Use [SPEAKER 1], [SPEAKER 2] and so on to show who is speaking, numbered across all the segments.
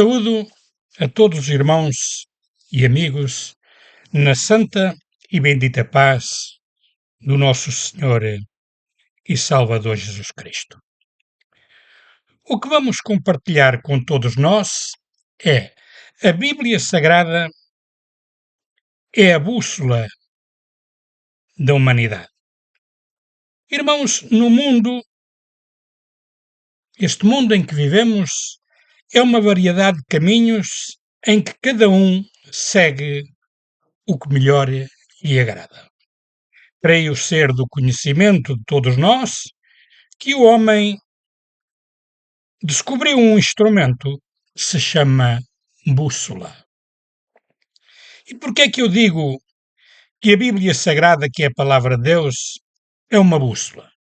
[SPEAKER 1] Saúdo a todos os irmãos e amigos na santa e bendita paz do nosso Senhor e Salvador Jesus Cristo. O que vamos compartilhar com todos nós é a Bíblia Sagrada é a bússola da humanidade. Irmãos, este mundo em que vivemos é uma variedade de caminhos em que cada um segue o que melhor lhe agrada. Creio ser do conhecimento de todos nós que o homem descobriu um instrumento que se chama bússola. E porquê é que eu digo que a Bíblia Sagrada, que é a Palavra de Deus, é uma bússola?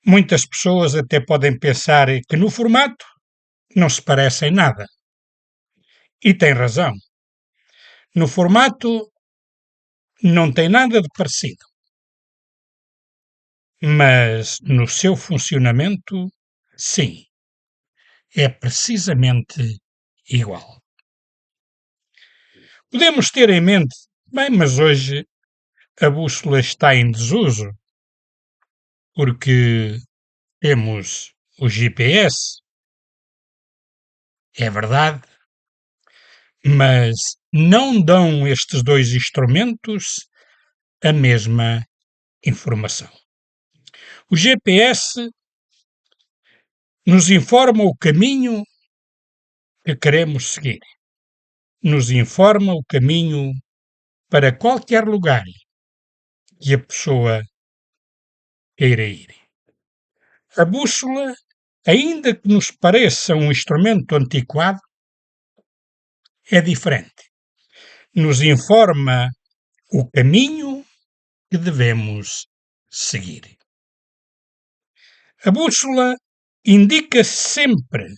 [SPEAKER 1] Muitas pessoas até podem pensar que no formato não se parece em nada. E tem razão. No formato não tem nada de parecido. Mas no seu funcionamento, sim, é precisamente igual. Podemos ter em mente, mas hoje a bússola está em desuso, porque temos o GPS, é verdade, mas não dão estes dois instrumentos a mesma informação. O GPS nos informa o caminho que queremos seguir, nos informa o caminho para qualquer lugar que a pessoa queira ir. A bússola, ainda que nos pareça um instrumento antiquado, é diferente. Nos informa o caminho que devemos seguir. A bússola indica sempre,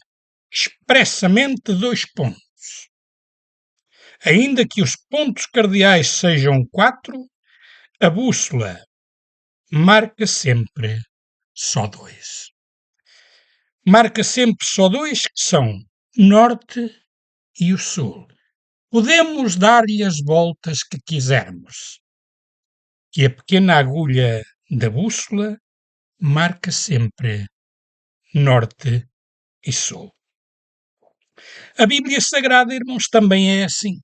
[SPEAKER 1] expressamente, 2 pontos. Ainda que os pontos cardeais sejam 4, a bússola marca sempre só 2. Marca sempre só 2, que são norte e o sul. Podemos dar-lhe as voltas que quisermos, que a pequena agulha da bússola marca sempre norte e sul. A Bíblia Sagrada, irmãos, também é assim.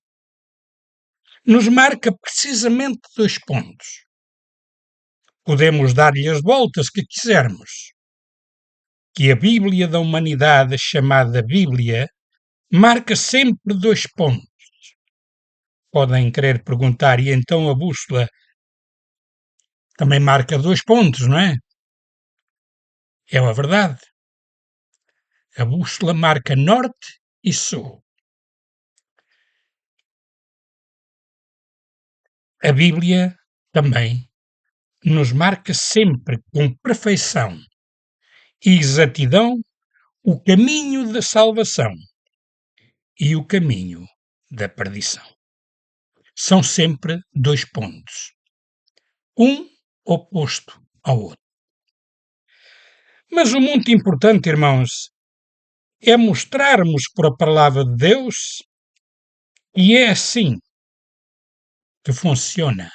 [SPEAKER 1] Nos marca precisamente 2 pontos. Podemos dar-lhe as voltas que quisermos, que a Bíblia da humanidade, chamada Bíblia, marca sempre 2 pontos. Podem querer perguntar, e então a bússola também marca 2 pontos, não é? É a verdade. A bússola marca norte e sul. A Bíblia também nos marca sempre com perfeição e exatidão o caminho da salvação e o caminho da perdição. São sempre 2 pontos, um oposto ao outro. Mas o muito importante, irmãos, é mostrarmos por a palavra de Deus e é assim que funciona.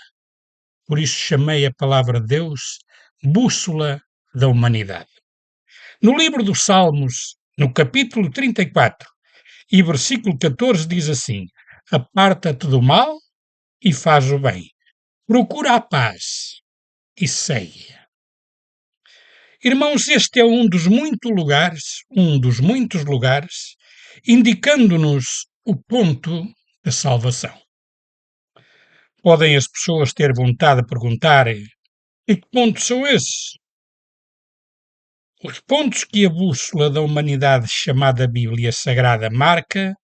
[SPEAKER 1] Por isso chamei a palavra de Deus bússola da humanidade. No livro dos Salmos, no capítulo 34 e versículo 14, diz assim: aparta-te do mal e faz o bem. Procura a paz e segue. Irmãos, este é um dos muitos lugares, indicando-nos o ponto da salvação. Podem as pessoas ter vontade de perguntar: e que pontos são esses? Os pontos que a bússola da humanidade chamada Bíblia Sagrada marca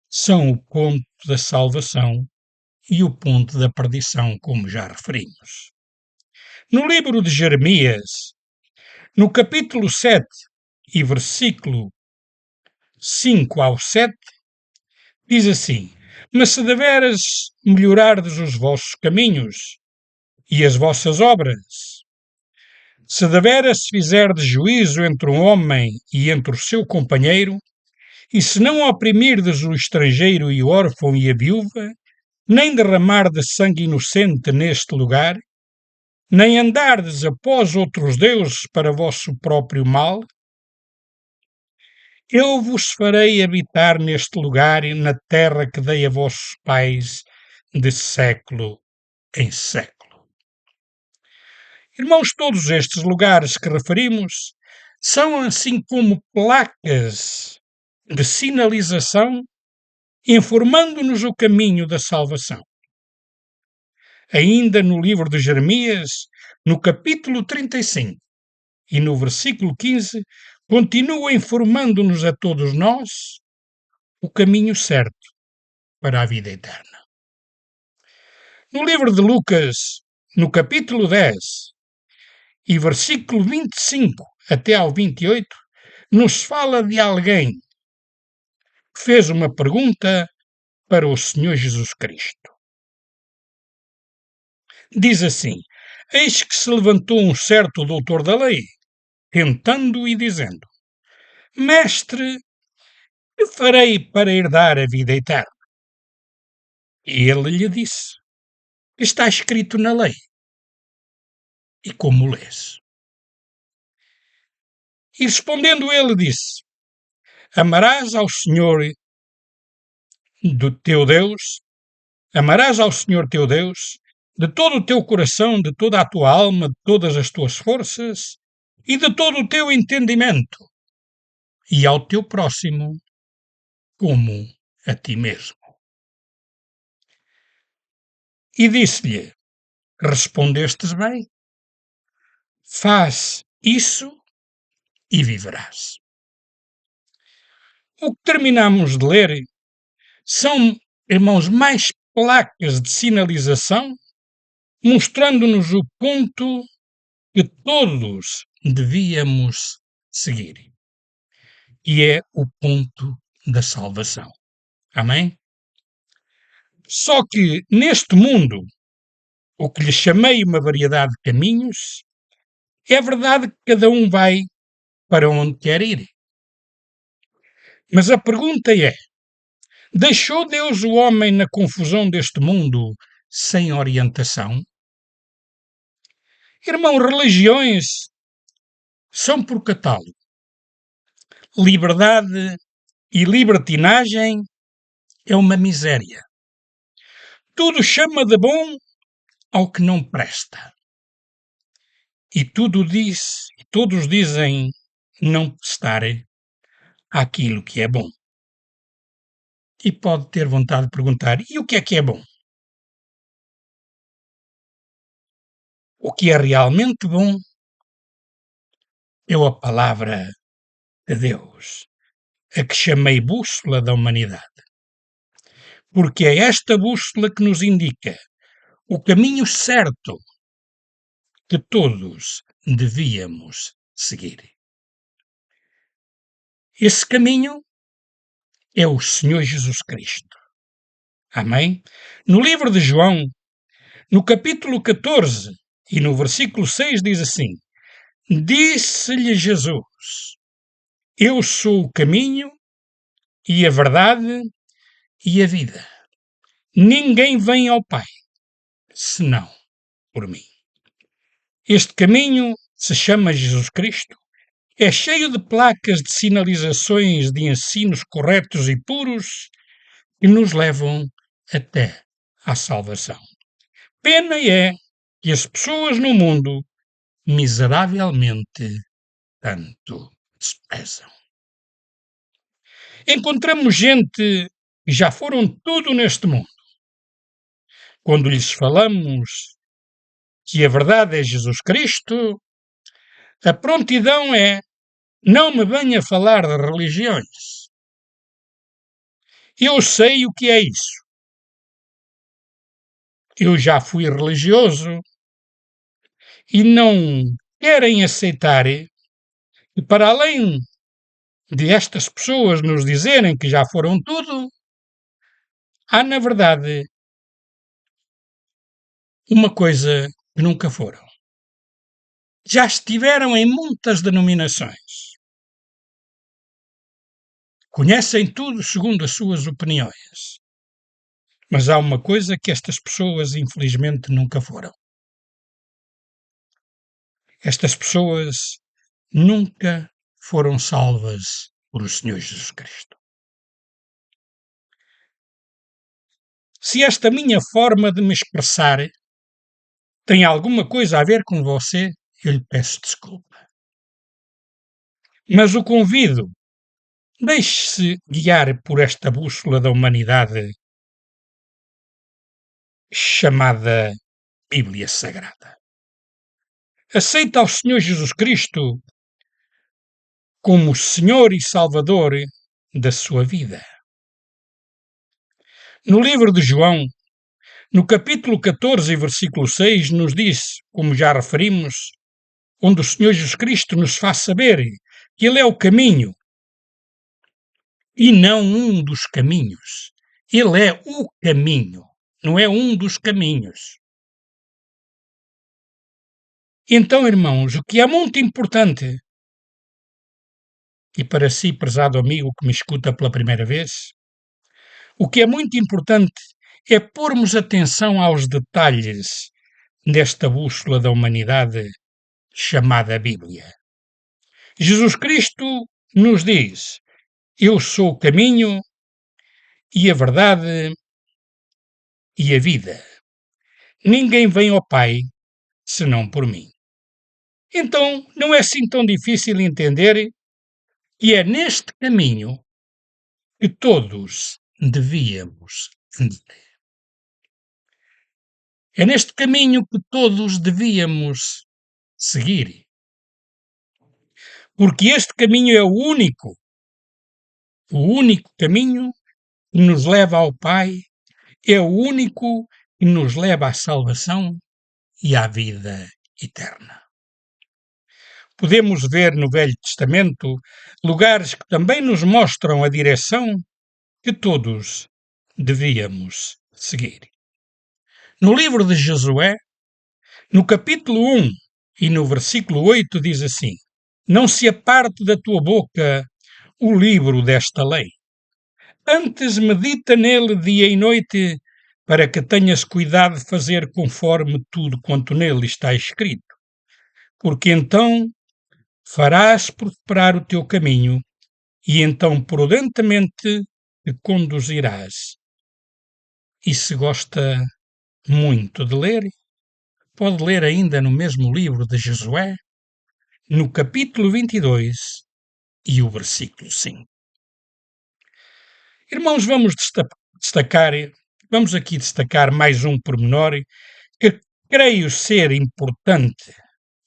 [SPEAKER 1] são o ponto da salvação e o ponto da perdição, como já referimos. No livro de Jeremias, no capítulo 7 e versículo 5 ao 7, diz assim: mas se deveras melhorardes os vossos caminhos e as vossas obras, se deveras fizerdes juízo entre um homem e entre o seu companheiro, E se não oprimirdes o estrangeiro e o órfão e a viúva, nem derramardes sangue inocente neste lugar, nem andardes após outros deuses para vosso próprio mal, eu vos farei habitar neste lugar e na terra que dei a vossos pais de século em século. Irmãos, todos estes lugares que referimos são assim como placas de sinalização informando-nos o caminho da salvação. Ainda no livro de Jeremias, no capítulo 35 e no versículo 15, continua informando-nos a todos nós o caminho certo para a vida eterna. No livro de Lucas, no capítulo 10 e versículo 25 até ao 28, nos fala de alguém que fez uma pergunta para o Senhor Jesus Cristo. Diz assim: Eis que se levantou um certo doutor da lei, tentando e dizendo: Mestre, que farei para herdar a vida eterna? E ele lhe disse: Está escrito na lei. E como lês? E respondendo ele disse: Amarás ao Senhor do teu Deus, amarás ao Senhor teu Deus de todo o teu coração, de toda a tua alma, de todas as tuas forças e de todo o teu entendimento, e ao teu próximo como a ti mesmo. E disse-lhe: Respondestes bem, faz isso e viverás. O que terminamos de ler são, irmãos, mais placas de sinalização mostrando-nos o ponto que todos devíamos seguir. E é o ponto da salvação. Amém? Só que neste mundo, o que lhe chamei uma variedade de caminhos, é verdade que cada um vai para onde quer ir. Mas a pergunta é: deixou Deus o homem na confusão deste mundo sem orientação? Irmão, religiões são por catálogo. Liberdade e libertinagem é uma miséria. Tudo chama de bom ao que não presta. E todos dizem não prestar àquilo que é bom. E pode ter vontade de perguntar: e o que é bom? O que é realmente bom é a palavra de Deus, a que chamei bússola da humanidade. Porque é esta bússola que nos indica o caminho certo que todos devíamos seguir. Esse caminho é o Senhor Jesus Cristo. Amém? No livro de João, no capítulo 14 e no versículo 6 diz assim: Disse-lhe Jesus: Eu sou o caminho e a verdade e a vida. Ninguém vem ao Pai senão por mim. Este caminho se chama Jesus Cristo. É cheio de placas de sinalizações de ensinos corretos e puros que nos levam até à salvação. Pena é que as pessoas no mundo miseravelmente tanto desprezam. Encontramos gente que já foram tudo neste mundo. Quando lhes falamos que a verdade é Jesus Cristo, a prontidão é: não me venha falar de religiões. Eu sei o que é isso. Eu já fui religioso e não querem aceitar que, para além de estas pessoas nos dizerem que já foram tudo, há, na verdade, uma coisa que nunca foram. Já estiveram em muitas denominações. conhecem tudo segundo as suas opiniões. Mas há uma coisa que estas pessoas, infelizmente, nunca foram. Estas pessoas nunca foram salvas por o Senhor Jesus Cristo. Se esta minha forma de me expressar tem alguma coisa a ver com você, eu lhe peço desculpa. Mas o convido, deixe-se guiar por esta bússola da humanidade chamada Bíblia Sagrada. Aceita ao Senhor Jesus Cristo como Senhor e Salvador da sua vida. No livro de João, no capítulo 14, versículo 6, nos diz, como já referimos, onde o Senhor Jesus Cristo nos faz saber que Ele é o caminho e não um dos caminhos. Ele é o caminho, não é um dos caminhos. Então, irmãos, o que é muito importante, e para si, prezado amigo que me escuta pela primeira vez, o que é muito importante é pormos atenção aos detalhes desta bússola da humanidade chamada Bíblia. Jesus Cristo nos diz: Eu sou o caminho e a verdade e a vida. Ninguém vem ao Pai senão por mim. Então, não é assim tão difícil entender que é neste caminho que todos devíamos andar. É neste caminho que todos devíamos seguir. Porque este caminho é o único caminho que nos leva ao Pai, é o único que nos leva à salvação e à vida eterna. Podemos ver no Velho Testamento lugares que também nos mostram a direção que todos devíamos seguir. No livro de Josué, no capítulo 1 e no versículo 8 diz assim: Não se aparte da tua boca o livro desta lei. Antes medita nele dia e noite, para que tenhas cuidado de fazer conforme tudo quanto nele está escrito. Porque então farás prosperar o teu caminho, e então prudentemente te conduzirás. E se gosta muito de ler, pode ler ainda no mesmo livro de Josué, no capítulo 22 e o versículo 5. Irmãos, vamos aqui destacar mais um pormenor que creio ser importante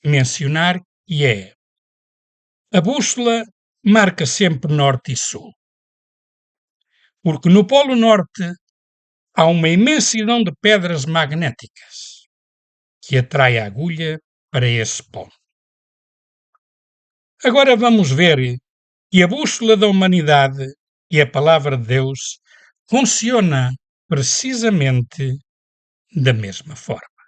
[SPEAKER 1] mencionar, que é: a bússola marca sempre norte e sul. Porque no Polo Norte há uma imensidão de pedras magnéticas que atrai a agulha para esse ponto. Agora vamos ver que a bússola da humanidade e a palavra de Deus funciona precisamente da mesma forma.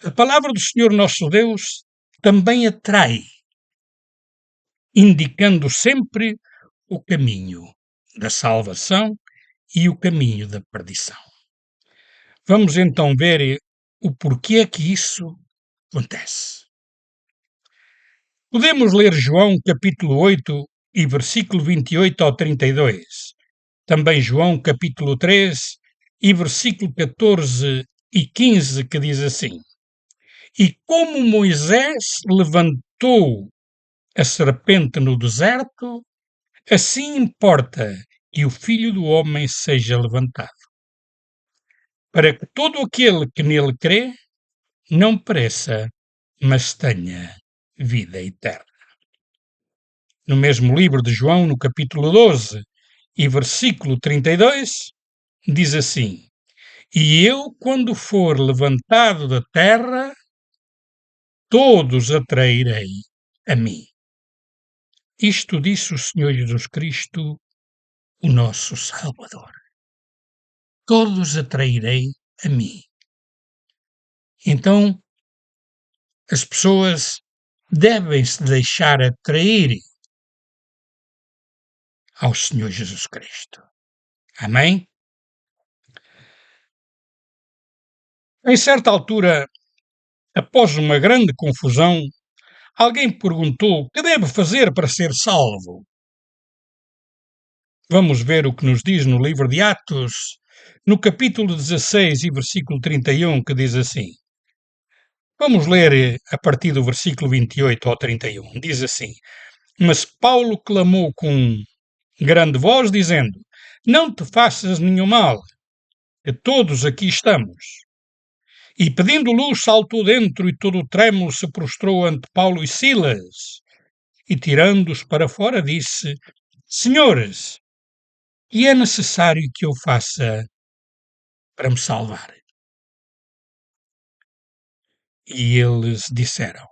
[SPEAKER 1] A palavra do Senhor nosso Deus também atrai, indicando sempre o caminho da salvação e o caminho da perdição. Vamos então ver o porquê que isso acontece. Podemos ler João capítulo 8 e versículo 28 ao 32. Também João capítulo 3 e versículo 14 e 15, que diz assim: E como Moisés levantou a serpente no deserto, assim importa que o Filho do Homem seja levantado, para que todo aquele que nele crê não pereça, mas tenha vida eterna. No mesmo livro de João, no capítulo 12 e versículo 32, diz assim: E eu, quando for levantado da terra, todos atrairei a mim. Isto disse o Senhor Jesus Cristo, o nosso Salvador. Todos atrairei a mim. Então, as pessoas devem se deixar atrair ao Senhor Jesus Cristo. Amém? Em certa altura, após uma grande confusão, alguém perguntou o que deve fazer para ser salvo. Vamos ver o que nos diz no livro de Atos, no capítulo 16 e versículo 31, que diz assim. Vamos ler a partir do versículo 28 ao 31. Diz assim: Mas Paulo clamou com grande voz, dizendo: Não te faças nenhum mal, que todos aqui estamos. E pedindo luz, saltou dentro e todo o trêmulo se prostrou ante Paulo e Silas. E tirando-os para fora, disse: Senhores, que é necessário que eu faça para me salvar? E eles disseram: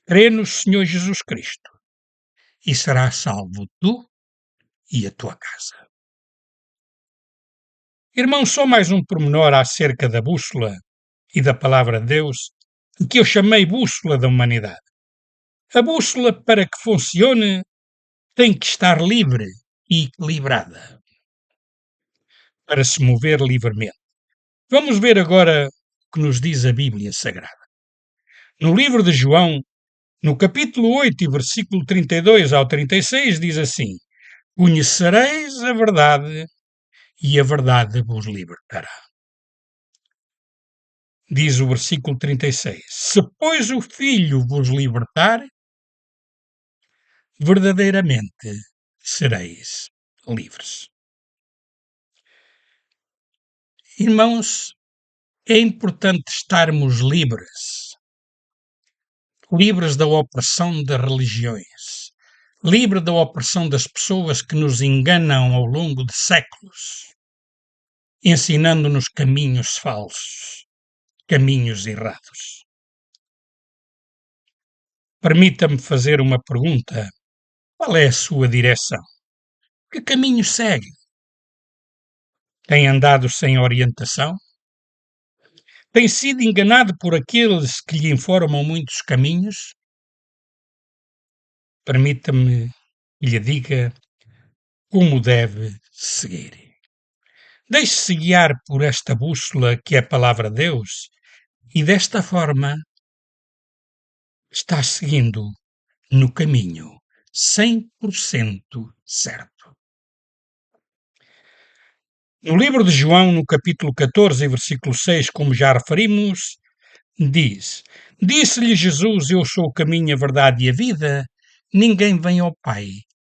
[SPEAKER 1] Crê no Senhor Jesus Cristo, e serás salvo tu e a tua casa. Irmão, só mais um pormenor acerca da bússola e da palavra de Deus, que eu chamei bússola da humanidade. A bússola, para que funcione, tem que estar livre e equilibrada para se mover livremente. Vamos ver agora o que nos diz a Bíblia Sagrada. No livro de João, no capítulo 8 e versículo 32 ao 36, diz assim: Conhecereis a verdade e a verdade vos libertará. Diz o versículo 36, se pois o Filho vos libertar, verdadeiramente sereis livres. Irmãos, é importante estarmos livres da opressão das religiões, livres da opressão das pessoas que nos enganam ao longo de séculos, ensinando-nos caminhos falsos, caminhos errados. Permita-me fazer uma pergunta. Qual é a sua direção? Que caminho segue? Tem andado sem orientação? Tem sido enganado por aqueles que lhe informam muitos caminhos? Permita-me que lhe diga como deve seguir. Deixe-se guiar por esta bússola que é a palavra de Deus e desta forma está seguindo no caminho 100% certo. No livro de João, no capítulo 14, versículo 6, como já referimos, diz: Disse-lhe Jesus: Eu sou o caminho, a verdade e a vida. Ninguém vem ao Pai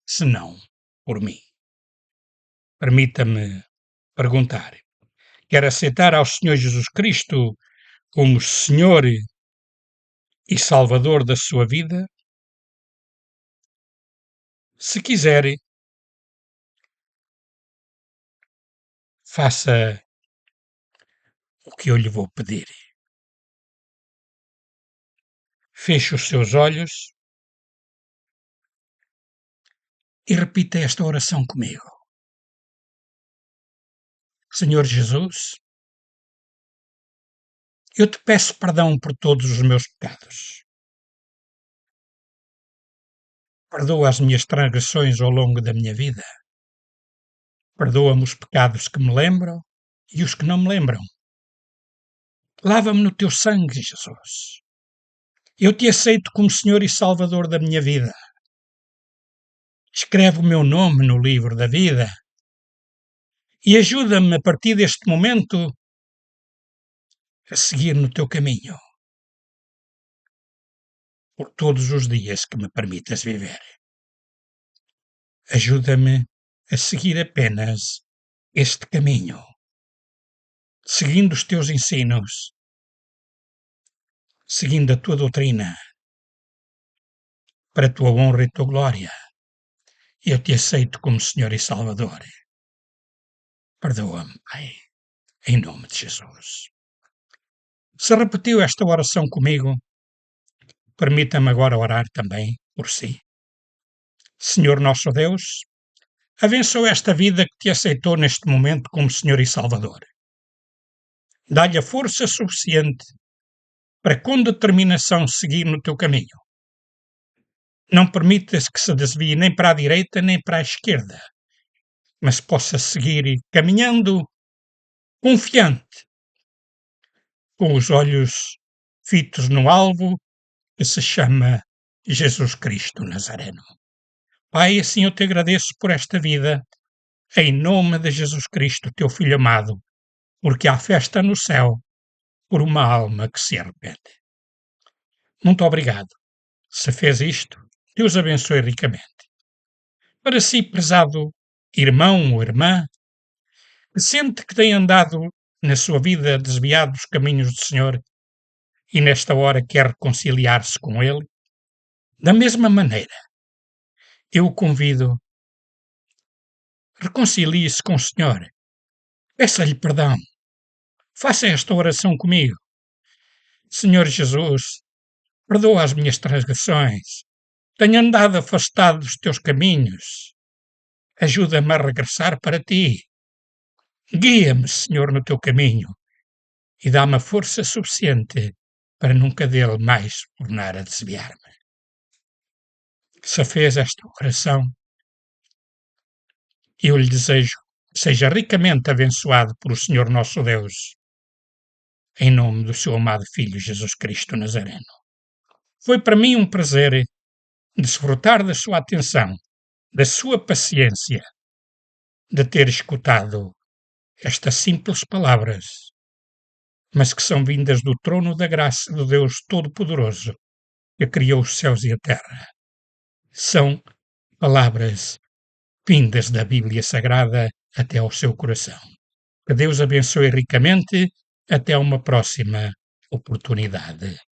[SPEAKER 1] senão por mim. Permita-me perguntar: quer aceitar ao Senhor Jesus Cristo como Senhor e Salvador da sua vida? Se quiser, faça o que eu lhe vou pedir. Feche os seus olhos e repita esta oração comigo. Senhor Jesus, eu te peço perdão por todos os meus pecados. Perdoa as minhas transgressões ao longo da minha vida. Perdoa-me os pecados que me lembram e os que não me lembram. Lava-me no teu sangue, Jesus. Eu te aceito como Senhor e Salvador da minha vida. Escreve o meu nome no livro da vida e ajuda-me a partir deste momento a seguir no teu caminho por todos os dias que me permitas viver. Ajuda-me a seguir apenas este caminho, seguindo os teus ensinos, seguindo a tua doutrina, para a tua honra e a tua glória. Eu te aceito como Senhor e Salvador. Perdoa-me, Pai, em nome de Jesus. Se repetiu esta oração comigo, permita-me agora orar também por si. Senhor nosso Deus, abençoa esta vida que te aceitou neste momento como Senhor e Salvador. Dá-lhe a força suficiente para com determinação seguir no teu caminho. não permitas que se desvie nem para a direita nem para a esquerda, mas possa seguir caminhando confiante, com os olhos fitos no alvo que se chama Jesus Cristo Nazareno. Pai, assim eu te agradeço por esta vida, em nome de Jesus Cristo, teu Filho amado, porque há festa no céu por uma alma que se arrepende. Muito obrigado. Se fez isto, Deus abençoe ricamente. Para si, prezado irmão ou irmã, que sente que tem andado na sua vida desviado dos caminhos do Senhor e nesta hora quer reconciliar-se com Ele, da mesma maneira, eu o convido, reconcilie-se com o Senhor, peça-lhe perdão, faça esta oração comigo. Senhor Jesus, perdoa as minhas transgressões, tenho andado afastado dos teus caminhos, ajuda-me a regressar para ti. Guia-me, Senhor, no teu caminho e dá-me a força suficiente para nunca dele mais tornar a desviar-me. Se fez esta oração, eu lhe desejo que seja ricamente abençoado por o Senhor nosso Deus, em nome do seu amado Filho Jesus Cristo Nazareno. Foi para mim um prazer desfrutar da sua atenção, da sua paciência, de ter escutado estas simples palavras, mas que são vindas do trono da graça do Deus Todo-Poderoso, que criou os céus e a terra. São palavras vindas da Bíblia Sagrada até ao seu coração. Que Deus abençoe ricamente. Até uma próxima oportunidade.